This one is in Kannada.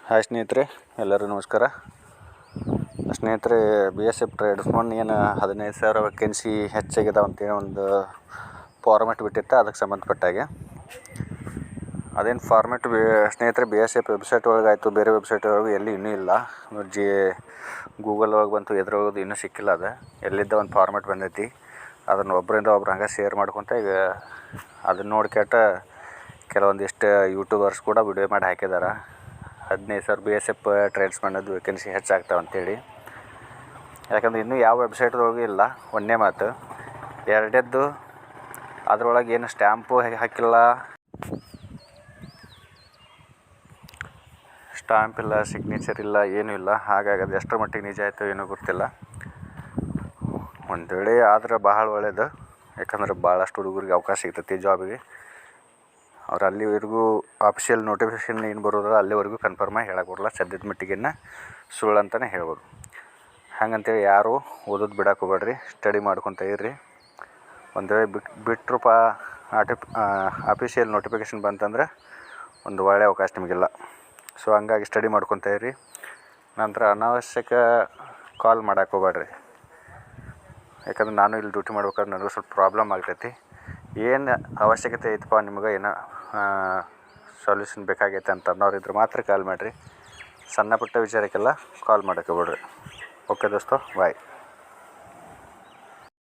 ಹಾಯ್ ಸ್ನೇಹಿತರೆ, ಎಲ್ಲರೂ ನಮಸ್ಕಾರ. ಸ್ನೇಹಿತರೆ, BSF ಟ್ರೇಡ್ಸ್ಮನ್ ಏನು 15,000 ವೇಕೆನ್ಸಿ ಹೆಚ್ಚಾಗಿದಾವೆ ಅಂತೇಳಿ ಒಂದು ಫಾರ್ಮೆಟ್ ಬಿಟ್ಟಿತ್ತು. ಅದಕ್ಕೆ ಸಂಬಂಧಪಟ್ಟಾಗೆ ಅದೇನು ಫಾರ್ಮೆಟ್ ಸ್ನೇಹಿತರೆ BSF ವೆಬ್ಸೈಟ್ ಒಳಗೆ ಆಯಿತು, ಬೇರೆ ವೆಬ್ಸೈಟ್ ಒಳಗೆ ಎಲ್ಲಿ ಇನ್ನೂ ಇಲ್ಲ. ಗೂಗಲ್ ಒಳಗೆ ಬಂತು, ಎದ್ರೊಳಗೆ ಇನ್ನೂ ಸಿಕ್ಕಿಲ್ಲ. ಅದು ಎಲ್ಲಿದ್ದ ಒಂದು ಫಾರ್ಮೆಟ್ ಬಂದೈತಿ. ಅದನ್ನು ಒಬ್ಬರಿಂದ ಒಬ್ರು ಹಂಗೆ ಶೇರ್ ಮಾಡ್ಕೊತ ಈಗ ಅದನ್ನು ನೋಡ್ಕೊತ ಕೆಲವೊಂದಿಷ್ಟು ಯೂಟ್ಯೂಬರ್ಸ್ ಕೂಡ ವಿಡಿಯೋ ಮಾಡಿ ಹಾಕಿದ್ದಾರೆ. 15,000 BSF ಟ್ರೇಡ್ಸ್ಮನ್ನದು ವೇಕೆನ್ಸಿ ಹೆಚ್ಚಾಗ್ತಾವೆ ಅಂತೇಳಿ. ಯಾಕಂದ್ರೆ ಇನ್ನೂ ಯಾವ ವೆಬ್ಸೈಟ್ದೊಳಗೆ ಇಲ್ಲ. ಒಂದೇ ಮಾತು. ಎರಡನೇದ್ದು, ಅದರೊಳಗೆ ಏನು ಸ್ಟ್ಯಾಂಪು ಹಾಕಿಲ್ಲ, ಸ್ಟ್ಯಾಂಪ್ ಇಲ್ಲ, ಸಿಗ್ನೇಚರ್ ಇಲ್ಲ, ಏನೂ ಇಲ್ಲ. ಹಾಗಾಗಿ ಅದು ಎಷ್ಟರ ಮಟ್ಟಿಗೆ ನಿಜ ಆಯಿತು ಏನೂ ಗೊತ್ತಿಲ್ಲ. ಒಂದು ವೇಳೆ ಆದ್ರೆ ಭಾಳ ಒಳ್ಳೆಯದು. ಯಾಕಂದ್ರೆ ಭಾಳಷ್ಟು ಹುಡುಗರಿಗೆ ಅವಕಾಶ ಸಿಗ್ತೈತಿ ಜಾಬಿಗೆ. ಅವ್ರು ಅಲ್ಲಿವರೆಗೂ ಆಫಿಷಿಯಲ್ ನೋಟಿಫಿಕೇಷನ್ ಏನು ಬರೋದಲ್ಲ ಅಲ್ಲಿವರೆಗೂ ಕನ್ಫರ್ಮಾಗಿ ಹೇಳಕ್ಕೆ ಬರೋಲ್ಲ. ಸದ್ಯದ ಮಟ್ಟಿಗಿನ್ನ ಸುಳ್ಳು ಅಂತಲೇ ಹೇಳ್ಬೋದು. ಹಾಗಂತೇಳಿ ಯಾರೂ ಓದೋದು ಬಿಡಕ್ಕೆ ಹೋಗ್ಬೇಡ್ರಿ, ಸ್ಟಡಿ ಮಾಡ್ಕೊತ ಇರ್ರಿ. ಒಂದು ವೇಳೆ ಬಿಟ್ಟರಪ್ಪ ಆಫಿಷಿಯಲ್ ನೋಟಿಫಿಕೇಷನ್ ಬಂತಂದ್ರೆ ಒಂದು ಒಳ್ಳೆಯ ಅವಕಾಶ ನಿಮಗಿಲ್ಲ. ಸೊ ಹಂಗಾಗಿ ಸ್ಟಡಿ ಮಾಡ್ಕೊತ ಇರ್ರಿ. ನಂತರ ಅನಾವಶ್ಯಕ ಕಾಲ್ ಮಾಡಕ್ಕೆ ಹೋಗ್ಬೇಡ್ರಿ. ಯಾಕಂದ್ರೆ ನಾನು ಇಲ್ಲಿ ಡ್ಯೂಟಿ ಮಾಡ್ಬೇಕಾದ್ರೆ ನನಗೂ ಸ್ವಲ್ಪ ಪ್ರಾಬ್ಲಮ್ ಆಗ್ತೈತಿ. ಏನು ಅವಶ್ಯಕತೆ ಐತಪ್ಪ ನಿಮ್ಗೆ, ಏನೋ ಸೊಲ್ಯೂಷನ್ ಬೇಕಾಗೈತೆ ಅಂತ ಅನ್ನೋರಿದ್ರೆ ಮಾತ್ರ ಕಾಲ್ ಮಾಡಿರಿ. ಸಣ್ಣ ಪುಟ್ಟ ವಿಚಾರಕ್ಕೆಲ್ಲ ಕಾಲ್ ಮಾಡೋಕ್ಕೆ ಹೋಗ್ಬೇಡ್ರಿ. ಓಕೆ ದೋಸ್ತ, ಬಾಯ್.